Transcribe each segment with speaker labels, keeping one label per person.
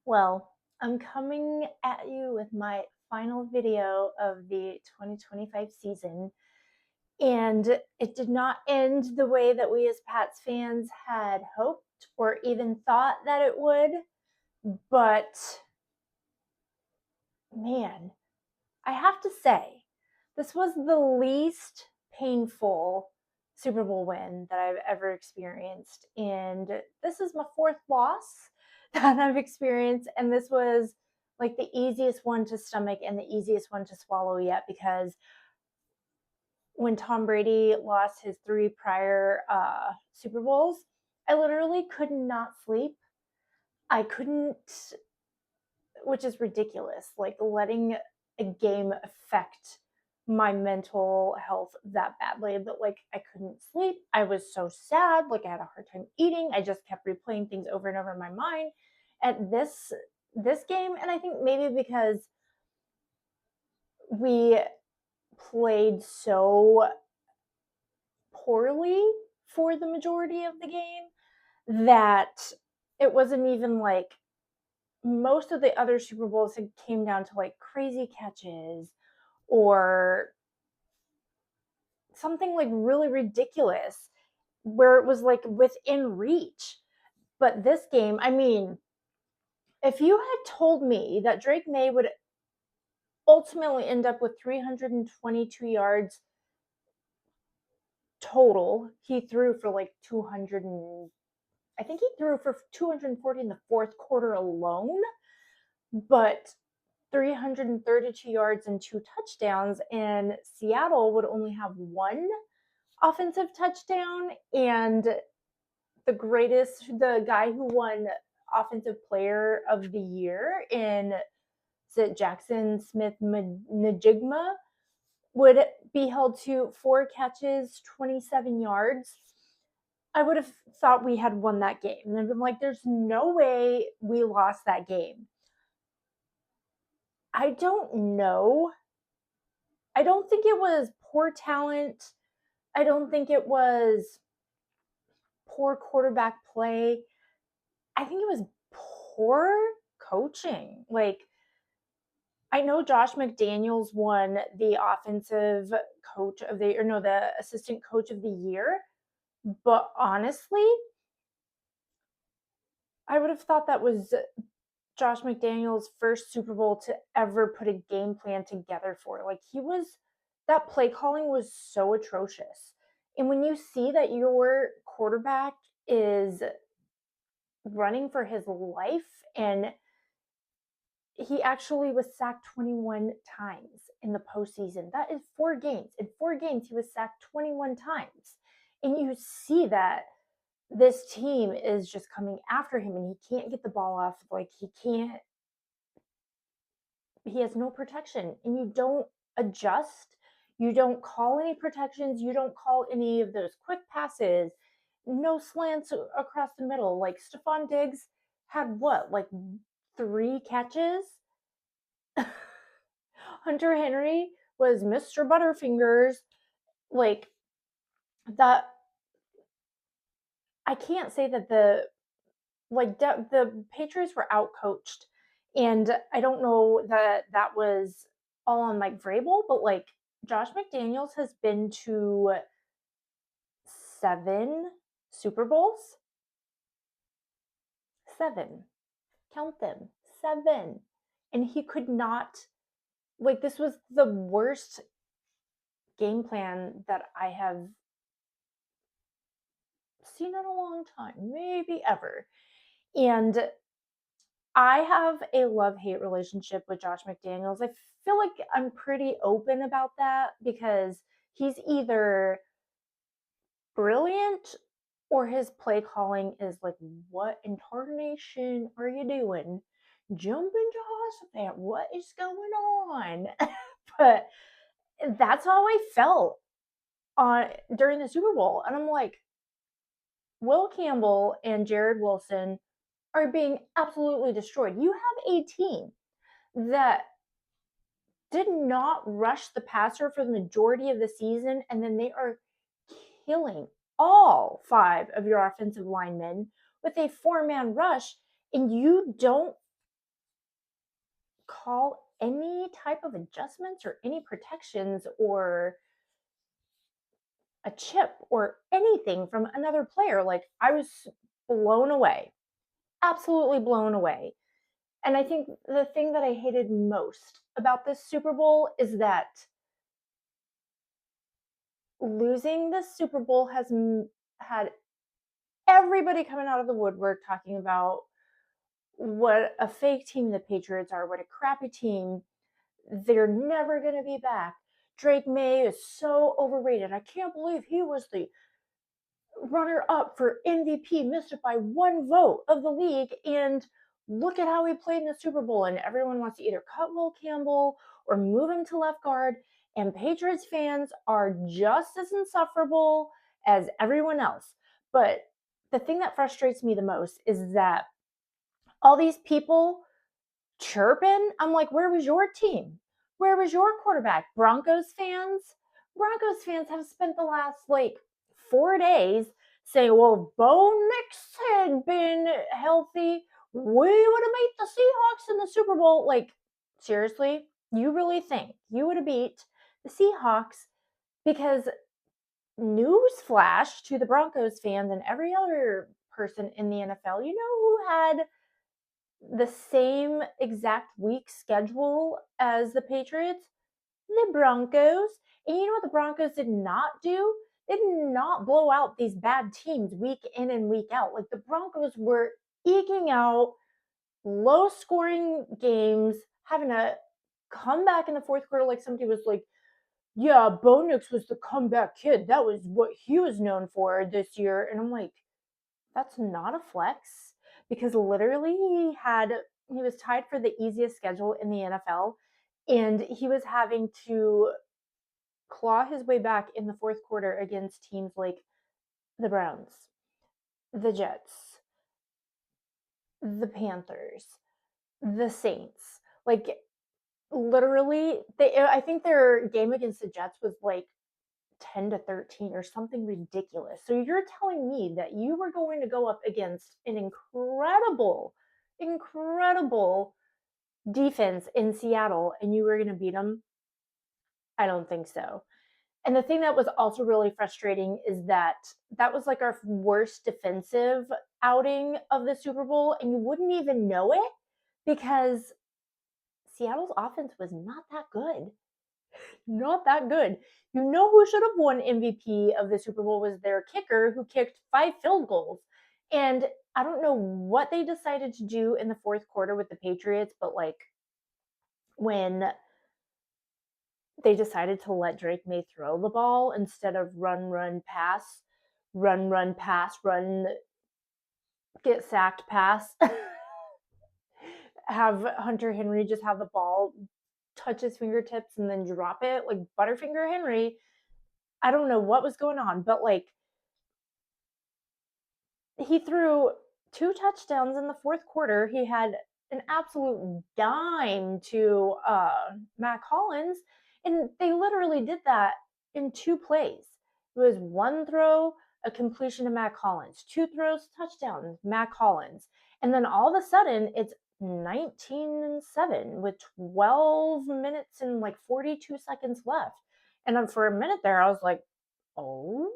Speaker 1: Well, I'm coming at you with my final video of the 2025 season, and it did not end the way that we as Pats fans had hoped or even thought that it would. But man, I have to say, this was the least painful Super Bowl win that I've ever experienced. And this is my fourth loss that I've experienced. And this was like the easiest one to stomach and the easiest one to swallow yet, because when Tom Brady lost his three prior Super Bowls, I literally could not sleep. I couldn't, which is ridiculous, like letting a game affect my mental health that badly. But like, I couldn't sleep, I was so sad, like I had a hard time eating, I just kept replaying things over and over in my mind at this game. And I think maybe because we played so poorly for the majority of the game that it wasn't even like most of the other Super Bowls had came down to like crazy catches or something like really ridiculous where it was like within reach. But this game, I mean, if you had told me that Drake May would ultimately end up with 322 yards total, he threw for like 200 and I think he threw for 240 in the fourth quarter alone, but 332 yards and two touchdowns, and Seattle would only have one offensive touchdown. And the guy who won offensive player of the year in Jackson Smith Najigma would be held to four catches, 27 yards. I would have thought we had won that game. And I've been like, there's no way we lost that game. I don't know. I don't think it was poor talent. I don't think it was poor quarterback play. I think it was poor coaching. Like, I know Josh McDaniels won the offensive coach of the, or no, the assistant coach of the year. But honestly, I would have thought that was Josh McDaniels' first Super Bowl to ever put a game plan together for. Like, that play calling was so atrocious. And when you see that your quarterback is running for his life, and he actually was sacked 21 times in the postseason. That is 4 games. In 4 games, he was sacked 21 times. And you see that this team is just coming after him and he can't get the ball off. Like, he has no protection, and you don't adjust. You don't call any protections. You don't call any of those quick passes. No slants across the middle. Like, Stephon Diggs had what, like 3 catches? Hunter Henry was Mr. Butterfingers. Like, that, I can't say that the Patriots were outcoached, and I don't know that that was all on Mike Vrabel, but like, Josh McDaniels has been to 7 Super Bowls. 7. Count them. 7. And he could not, like, this was the worst game plan that I have seen in a long time, maybe ever. And I have a love-hate relationship with Josh McDaniels. I feel like I'm pretty open about that because he's either brilliant or his play calling is like, what in tarnation are you doing? Jumping Jehoshaphat, what is going on? But that's how I felt during the Super Bowl. And I'm like, Will Campbell and Jared Wilson are being absolutely destroyed. You have a team that did not rush the passer for the majority of the season, and then they are killing all 5 of your offensive linemen with a 4-man rush, and you don't call any type of adjustments or any protections or a chip or anything from another player. Like, I was blown away, absolutely blown away. And I think the thing that I hated most about this Super Bowl is that losing this Super Bowl has had everybody coming out of the woodwork talking about what a fake team the Patriots are, what a crappy team. They're never going to be back. Drake May is so overrated. I can't believe he was the runner up for MVP, missed it by one vote of the league. And look at how he played in the Super Bowl. And everyone wants to either cut Will Campbell or move him to left guard. And Patriots fans are just as insufferable as everyone else. But the thing that frustrates me the most is that all these people chirping, I'm like, where was your team? Where was your quarterback? Broncos fans have spent the last 4 days saying, well, if Bo Nix had been healthy, we would have beat the Seahawks in the Super Bowl. Like, seriously, you really think you would have beat the Seahawks? Because newsflash to the Broncos fans and every other person in the NFL, you know who had the same exact week schedule as the Patriots? The Broncos. And you know what the Broncos did not do? They did not blow out these bad teams week in and week out. Like, the Broncos were eking out low scoring games, having to come back in the fourth quarter. Like, somebody was like, yeah, Bo Nix was the comeback kid. That was what he was known for this year. And I'm like, that's not a flex, because literally he was tied for the easiest schedule in the NFL, and he was having to claw his way back in the fourth quarter against teams like the Browns, the Jets, the Panthers, the Saints. Like, literally, I think their game against the Jets was like 10-13 or something ridiculous. So you're telling me that you were going to go up against an incredible defense in Seattle and you were going to beat them? I don't think so. And the thing that was also really frustrating is that that was like our worst defensive outing of the Super Bowl, and you wouldn't even know it because Seattle's offense was not that good. Not that good. You know who should have won MVP of the Super Bowl was their kicker, who kicked 5 field goals. And I don't know what they decided to do in the fourth quarter with the Patriots, but like, when they decided to let Drake May throw the ball instead of run, pass, run, pass, run, get sacked, pass, have Hunter Henry just have the ball touch his fingertips and then drop it like Butterfinger Henry. I don't know what was going on, but like, he threw 2 touchdowns in the fourth quarter. He had an absolute dime to Matt Collins, and they literally did that in 2 plays. It was 1 throw, a completion to Matt Collins, 2 throws, touchdown, Matt Collins, and then all of a sudden it's 19-7 with 12 minutes and like 42 seconds left. And then for a minute there, I was like, oh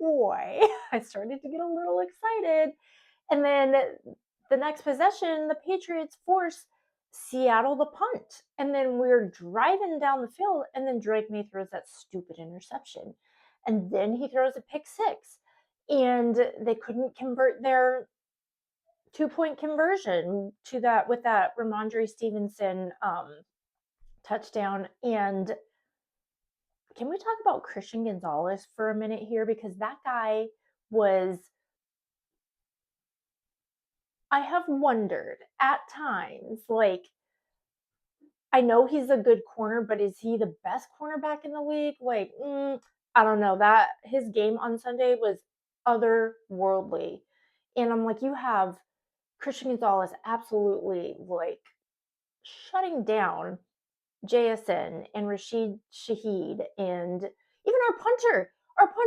Speaker 1: boy, I started to get a little excited. And then the next possession, the Patriots force Seattle to punt. And then we're driving down the field, and then Drake May throws that stupid interception. And then he throws a pick six. And they couldn't convert their 2-point conversion to that with that Ramondre Stevenson touchdown. And can we talk about Christian Gonzalez for a minute here? Because that guy was, I have wondered at times, like, I know he's a good corner, but is he the best cornerback in the league? Like, I don't know. That his game on Sunday was otherworldly. And I'm like, you have Christian Gonzalez absolutely like shutting down JSN and Rashid Shaheed, and even our punter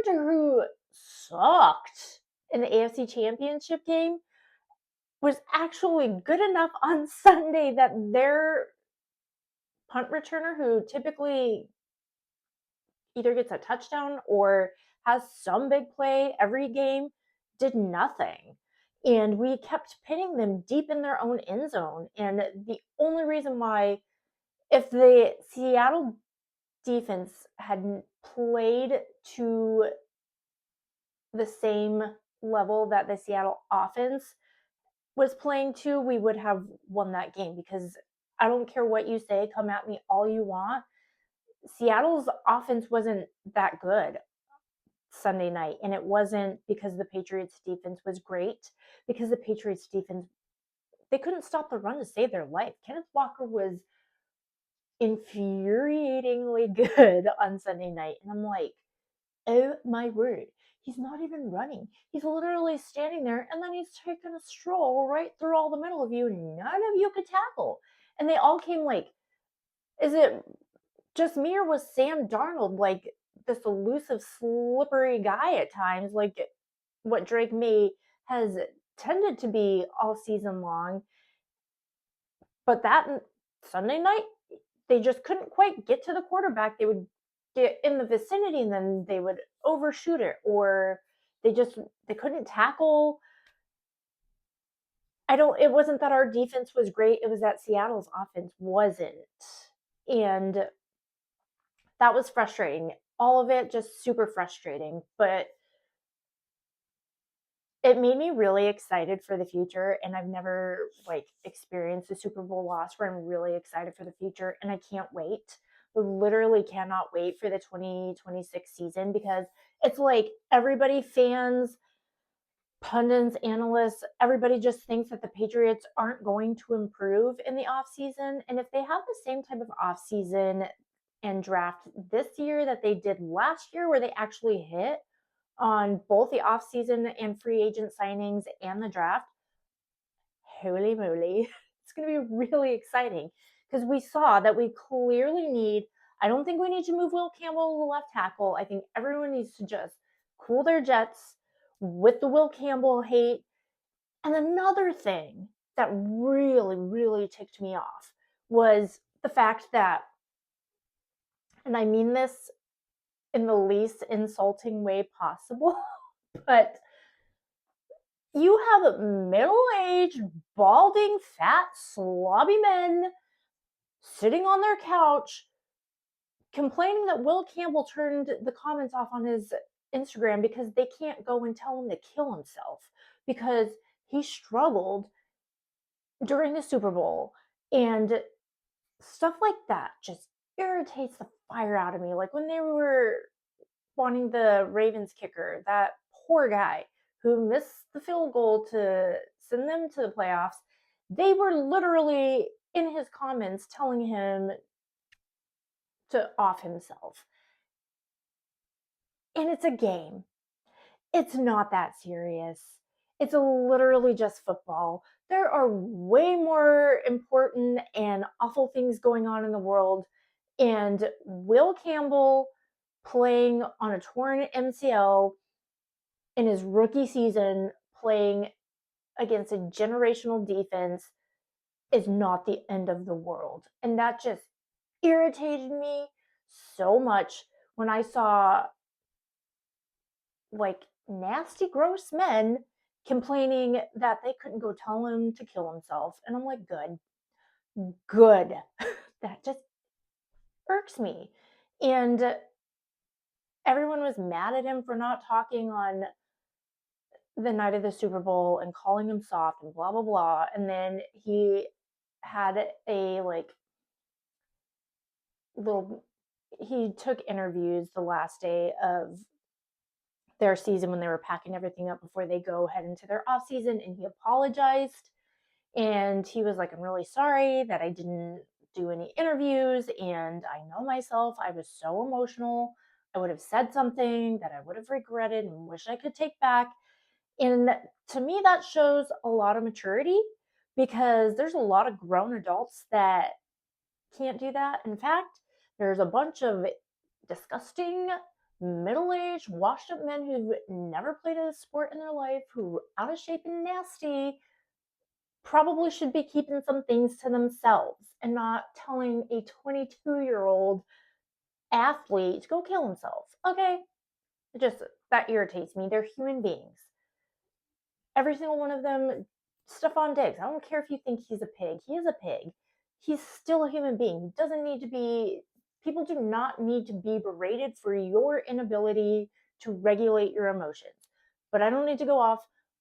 Speaker 1: who sucked in the AFC Championship game. was actually good enough on Sunday that their punt returner, who typically either gets a touchdown or has some big play every game, did nothing. And we kept pinning them deep in their own end zone. And the only reason why, if the Seattle defense had played to the same level that the Seattle offense was playing to, we would have won that game, because I don't care what you say, come at me all you want. Seattle's offense wasn't that good Sunday night, and it wasn't because the Patriots defense was great, because the Patriots defense, they couldn't stop the run to save their life. Kenneth Walker was infuriatingly good on Sunday night, and I'm like, oh my word, he's not even running. He's literally standing there, and then he's taking a stroll right through all the middle of you, and none of you could tackle. And they all came like, is it just me, or was Sam Darnold like this elusive, slippery guy at times, like what Drake May has tended to be all season long? But that Sunday night, they just couldn't quite get to the quarterback. They would get in the vicinity and then they would overshoot it, or they couldn't tackle. It wasn't that our defense was great, it was that Seattle's offense wasn't. And that was frustrating. All of it just super frustrating, but it made me really excited for the future, and I've never experienced a Super Bowl loss where I'm really excited for the future, and I can't wait. I literally cannot wait for the 2026 season, because it's like everybody, fans, pundits, analysts, everybody just thinks that the Patriots aren't going to improve in the offseason. And if they have the same type of offseason and draft this year that they did last year, where they actually hit on both the offseason and free agent signings and the draft, holy moly, it's going to be really exciting, because we saw that we clearly need, I don't think we need to move Will Campbell to the left tackle. I think everyone needs to just cool their jets with the Will Campbell hate. And another thing that really, really ticked me off was the fact that, and I mean this in the least insulting way possible, but you have middle-aged, balding, fat, slobby men sitting on their couch complaining that Will Campbell turned the comments off on his Instagram because they can't go and tell him to kill himself because he struggled during the Super Bowl. And stuff like that just irritates the fire out of me. Like when they were wanting the Ravens kicker, that poor guy who missed the field goal to send them to the playoffs, they were literally in his comments telling him to off himself. And it's a game. It's not that serious. It's literally just football. There are way more important and awful things going on in the world. And Will Campbell playing on a torn MCL in his rookie season, playing against a generational defense, is not the end of the world. And that just irritated me so much when I saw nasty, gross men complaining that they couldn't go tell him to kill himself. And I'm like, good. That just irks me. And everyone was mad at him for not talking on the night of the Super Bowl and calling him soft and blah, blah, blah. And then he had a he took interviews the last day of their season when they were packing everything up before they go head into their off season, and he apologized, and he was like, I'm really sorry that I didn't do any interviews, and I know myself, I was so emotional, I would have said something that I would have regretted and wish I could take back. And to me, that shows a lot of maturity, because there's a lot of grown adults that can't do that. In fact, there's a bunch of disgusting, middle-aged, washed-up men who've never played a sport in their life, who are out of shape and nasty, probably should be keeping some things to themselves and not telling a 22-year-old athlete to go kill himself. Okay? It just, that irritates me. They're human beings. Every single one of them, Stephon Diggs, I don't care if you think he's a pig. He is a pig. He's still a human being. He doesn't need to be, people do not need to be berated for your inability to regulate your emotions. But I don't need to go off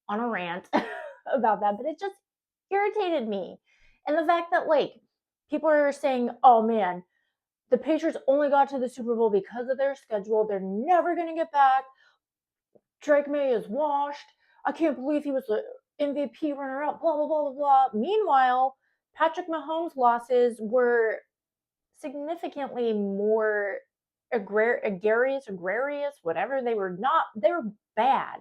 Speaker 1: on a rant about that, but it just irritated me. And the fact that, like, people are saying, oh man, the Patriots only got to the Super Bowl because of their schedule. They're never going to get back. Drake May is washed. I can't believe he was the MVP runner up, blah, blah, blah, blah, blah. Meanwhile, Patrick Mahomes' losses were significantly more agrarious, whatever. They were not, they were bad.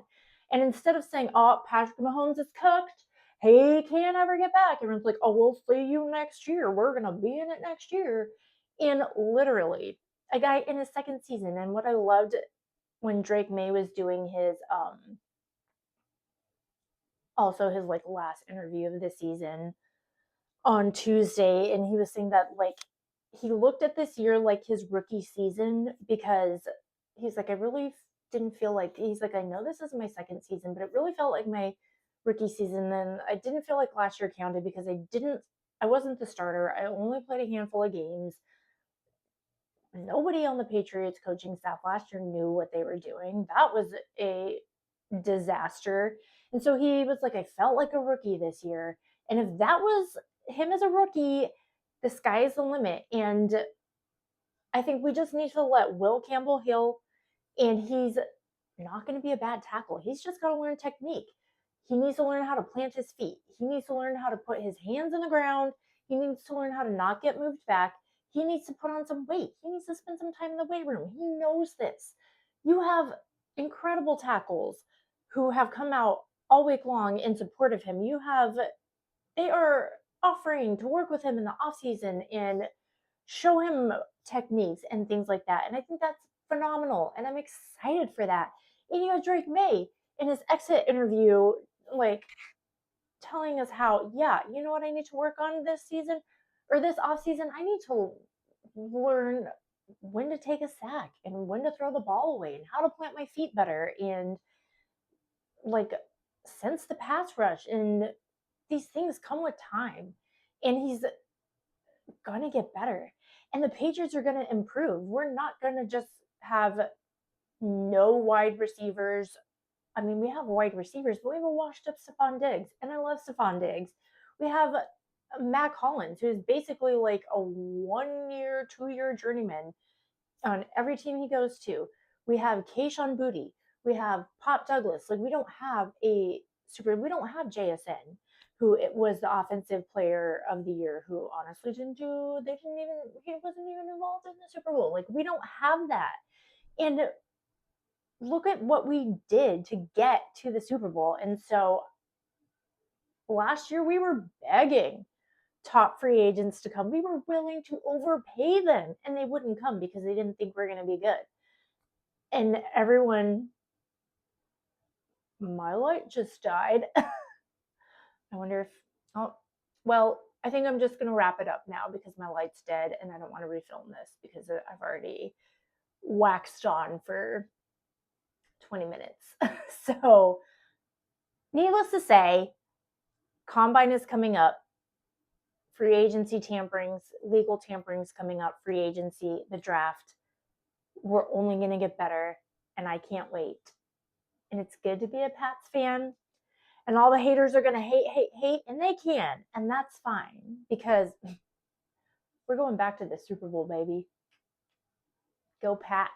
Speaker 1: And instead of saying, oh, Patrick Mahomes is cooked, he can't ever get back, everyone's like, oh, we'll see you next year. We're going to be in it next year. And literally, a guy in his second season, and what I loved when Drake May was doing his also his like last interview of the season on Tuesday, and he was saying that like he looked at this year like his rookie season, because he's like, I really didn't feel like, he's like, I know this is my second season, but it really felt like my rookie season. And I didn't feel like last year counted because I wasn't the starter. I only played a handful of games. Nobody on the Patriots coaching staff last year knew what they were doing. That was a disaster. And so he was like, I felt like a rookie this year. And if that was him as a rookie, the sky is the limit. And I think we just need to let Will Campbell heal. And he's not going to be a bad tackle. He's just got to learn technique. He needs to learn how to plant his feet. He needs to learn how to put his hands in the ground. He needs to learn how to not get moved back. He needs to put on some weight. He needs to spend some time in the weight room. He knows this. You have incredible tackles who have come out all week long in support of him. They are offering to work with him in the off season and show him techniques and things like that. And I think that's phenomenal. And I'm excited for that. And you have Drake May in his exit interview, like telling us how, yeah, you know what I need to work on this season or this off season? I need to learn when to take a sack and when to throw the ball away and how to plant my feet better and like sense the pass rush. And these things come with time. And he's gonna get better. And the Patriots are gonna improve. We're not gonna just have no wide receivers. I mean, we have wide receivers, but we have a washed up Stephon Diggs, and I love Stephon Diggs. We have Mac Hollins, who's basically like a 1 year, 2 year journeyman on every team he goes to. We have Kayshon Boutte. We have Pop Douglas. Like, we don't have JSN, who it was the offensive player of the year, who honestly he wasn't even involved in the Super Bowl. Like, we don't have that. And look at what we did to get to the Super Bowl. And so last year we were begging top free agents to come. We were willing to overpay them, and they wouldn't come because they didn't think we are going to be good. And everyone, my light just died. I wonder if, oh, well, I think I'm just going to wrap it up now because my light's dead and I don't want to refilm this because I've already waxed on for 20 minutes. So, needless to say, Combine is coming up. Free agency tamperings, legal tamperings coming up, free agency, the draft. We're only going to get better, and I can't wait. And it's good to be a Pats fan. And all the haters are going to hate, and they can. And that's fine because we're going back to the Super Bowl, baby. Go Pats.